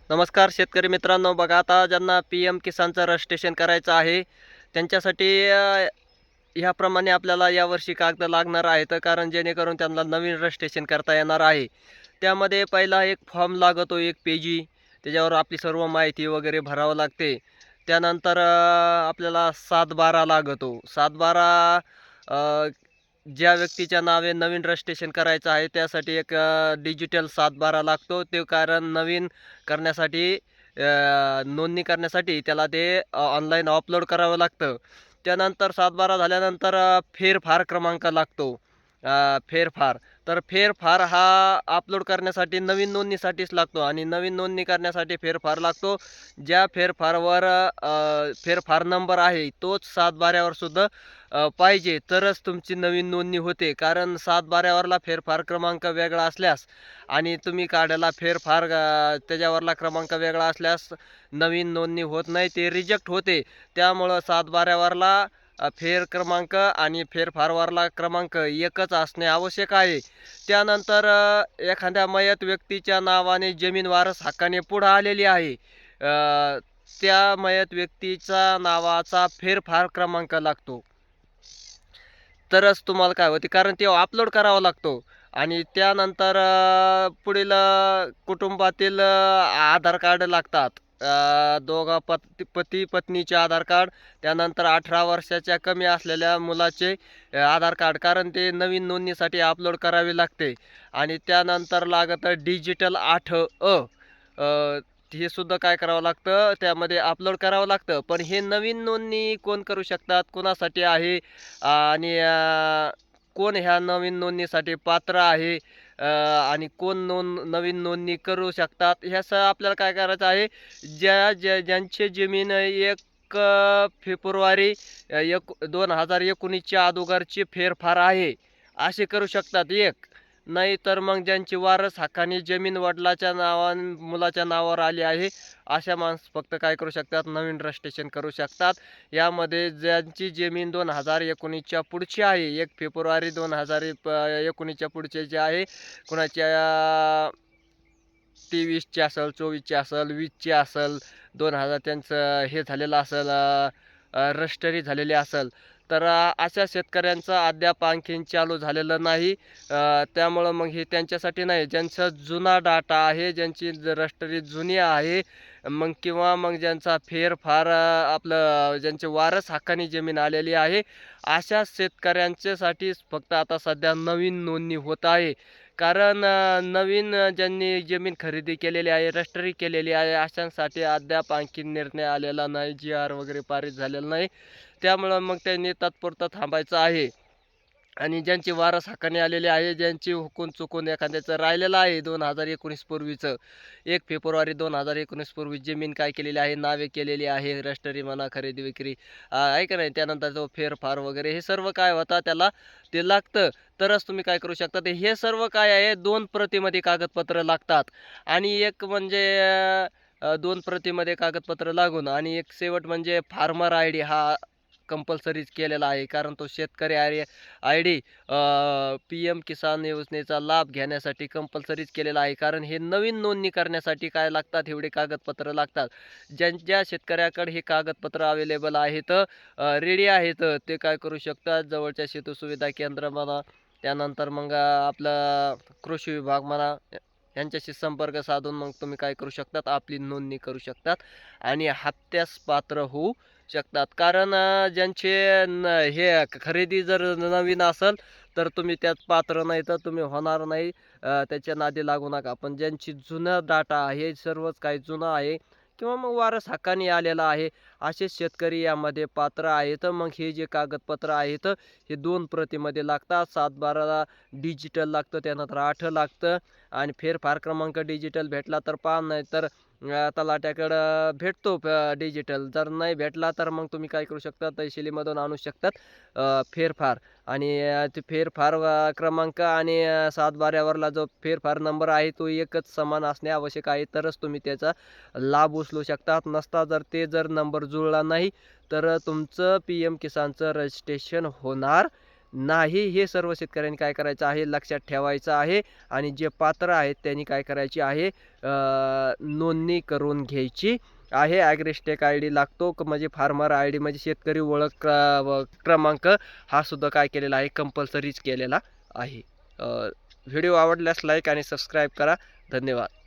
नमस्कार शेतकरी मित्रांनो. बघा, आता ज्यांना पी-एम किसानचं रजिस्ट्रेशन करायचं आहे त्यांच्यासाठी ह्याप्रमाणे आपल्याला यावर्षी कागद लागणार आहेत, कारण जेणेकरून त्यांना नवीन रजिस्ट्रेशन करता येणार आहे. त्यामध्ये पहिला एक फॉर्म लागतो, एक पेजी. त्याच्यावर आपली सर्व माहिती वगैरे भरावं लागते. त्यानंतर आपल्याला 7/12 लागतो. 7/12 ज्या व्यक्तीच्या नावे नवीन रजिस्ट्रेशन करायचं आहे त्यासाठी एक डिजिटल 7/12 लागतो. ते कारण नवीन करण्यासाठी नोंदणी करण्यासाठी त्याला ते ऑनलाईन अपलोड करावं लागतं. त्यानंतर 7/12 झाल्यानंतर फेरफार क्रमांक लागतो. फेरफार. तर फेरफार हा अपलोड करण्यासाठी नवीन नोंदणीसाठीच लागतो आणि नवीन नोंदणी करण्यासाठी फेरफार लागतो. ज्या फेरफारवर फेरफार नंबर आहे तोच 7/12 सुद्धा पाहिजे, तरच तुमची नवीन नोंदणी होते. कारण 7/12 फेरफार क्रमांक वेगळा असल्यास आणि तुम्ही काढलेला फेरफार त्याच्यावरला क्रमांक वेगळा असल्यास नवीन नोंदणी होत नाही, ते रिजेक्ट होते. त्यामुळं 7/12 फेर क्रमांक आणि फेरफारवरला क्रमांक एकच असणे आवश्यक आहे. त्यानंतर एखाद्या मयत व्यक्तीच्या नावाने जमीन वारस हक्काने पुढं आलेली आहे, त्या मयत व्यक्तीचा नावाचा फेरफार क्रमांक लागतो. तरच तुम्हाला काय होते, कारण ते अपलोड करावा लागतो. आणि त्यानंतर पुढील कुटुंबातील आधार कार्ड लागतात. दोघा पती पत्नीचे आधार कार्ड. त्यानंतर 18 वर्षाच्या कमी असलेल्या मुलाचे आधार कार्ड, कारण ते नवीन नोंदणीसाठी अपलोड करावे लागते. आणि त्यानंतर लागतं डिजिटल 8A. हे सुद्धा काय करावं लागतं, त्यामध्ये अपलोड करावं लागतं. पण हे नवीन नोंदणी कोण करू शकतात, कोणासाठी आहे आणि कोण ह्या नवीन नोंदणीसाठी पात्र आहे, आणि कोण नवीन नोंदणी करू शकतात, ह्यासह आपल्याला काय करायचं आहे. ज्यांची जमीन 1 फेब्रुवारी 2019च्या अगोदरची फेरफार आहे, असे करू शकतात एक. नाही तर मग ज्यांची वारस हक्काने जमीन वडिलाच्या मुलाच्या नावावर आली आहे, अशा माणसं फक्त काय करू शकतात, नवीन रजिस्ट्रेशन करू शकतात. यामध्ये ज्यांची जमीन 2019च्या पुढची आहे, 1 फेब्रुवारी 2019च्या पुढचे जे आहे, कुणाच्या 23ची असेल, 24ची असेल, 20ची असेल, 2000 त्यांचं हे झालेलं असेल, रजिस्ट्री झालेली असेल, तर अशा शेतकऱ्यांचं अद्याप आणखीन चालू झालेलं नाही. त्यामुळं मग हे त्यांच्यासाठी नाही. ज्यांचा जुना डाटा आहे, ज्यांची रजिस्ट्री जुनी आहे, मग किंवा मग ज्यांचा फेरफार आपलं ज्यांचे वारस हक्कानी जमीन आलेली आहे, अशा शेतकऱ्यांच्यासाठी फक्त आता सध्या नवीन नोंदणी होत आहे. कारण नवीन ज्यांनी जमीन खरेदी केलेली आहे, रजिस्ट्री केलेली आहे, अशांसाठी अद्याप आणखी निर्णय आलेला नाही, जी-आर वगैरे पारित झालेला नाही. त्यामुळं मग त्यांनी तात्पुरतं थांबायचं आहे. आणि ज्यांची वारस हक्काने आलेली आहे, ज्यांची हुकून चुकून एखाद्याचं राहिलेलं आहे 2019 पूर्वीचं, 1 फेब्रुवारी 2019 पूर्वी जमीन काय केलेली आहे, नावे केलेली आहे, रजिस्ट्री म्हणा, खरेदी विक्री, आहे का नाही. त्यानंतर जो फेरफार वगैरे हे सर्व काय होता, त्याला ते लागतं. तरच तुम्ही काय करू शकता. ते हे सर्व काय आहे, 2 प्रतीमध्ये कागदपत्र लागतात. आणि एक म्हणजे 2 प्रतीमध्ये कागदपत्र लागून आणि एक शेवट म्हणजे फार्मर आय-डी हा कंपल्सरीच केलेला आहे. कारण तो शेतकरी आय-डी पी-एम किसान योजनेचा लाभ घेण्यासाठी कंपल्सरीच केलेला आहे. कारण हे नवीन नोंदणी करण्यासाठी काय लागतात, एवढे कागदपत्र लागतात. ज्या शेतकऱ्याकडे हे कागदपत्र अवेलेबल आहेत, रेडी आहेत, ते काय करू शकतात, जवळच्या शेतू सुविधा केंद्र म्हणा, त्यानंतर मग आपलं कृषी विभाग म्हणा, यांच्याशी संपर्क साधून मग तुम्ही काय करू शकतात, आपली नोंदणी करू शकतात आणि हप्त्यास पात्र होऊ शकतात. कारण ज्यांचे हे खरेदी जर नवीन असेल, तर तुम्ही त्यात पात्र नाही, तर तुम्ही होणार नाही. त्याच्या नादी लागू नका. पण ज्यांची जुनं डाटा आहे, सर्वच काही जुनं आहे किंवा मग वारस हक्काने आलेला आहे, असे शेतकरी यामध्ये पात्र आहेत. मग हे जे कागदपत्र आहेत, हे 2 प्रतीमध्ये लागतात. 7/12 डिजिटल लागतं, त्यानंतर 8 लागतं आणि फेरफार क्रमांक डिजिटल भेटला तर पहा, नाही तर तलाट्याकडं भेटतो डिजिटल. जर नाही भेटला तर मग तुम्ही काय करू शकता, तहसीलमधून आणू शकतात फेरफार. आणि ते फेरफार क्रमांक आणि 7/12वरला जो फेरफार नंबर आहे, तो एकच समान असणे आवश्यक आहे, तरच तुम्ही त्याचा लाभ उचलू शकतात. नसता जर नंबर जुळला नाही, तर तुमचं पी-एम किसानचं रजिस्ट्रेशन होणार नाही. हे सर्व शेतकऱ्यांनी काय करायचं आहे, लक्षात ठेवायचं आहे आणि जे पात्र आहेत त्यांनी काय करायची आहे, नोंदणी करून घ्यायची आहे. ॲग्रिस्टेक आय डी लागतो म्हणजे फार्मर आय डी म्हणजे शेतकरी ओळख क्रमांक हा सुद्धा काय केलेला आहे, कंपल्सरीच केलेला आहे. व्हिडिओ आवडल्यास लाईक आणि सबस्क्राईब करा. धन्यवाद.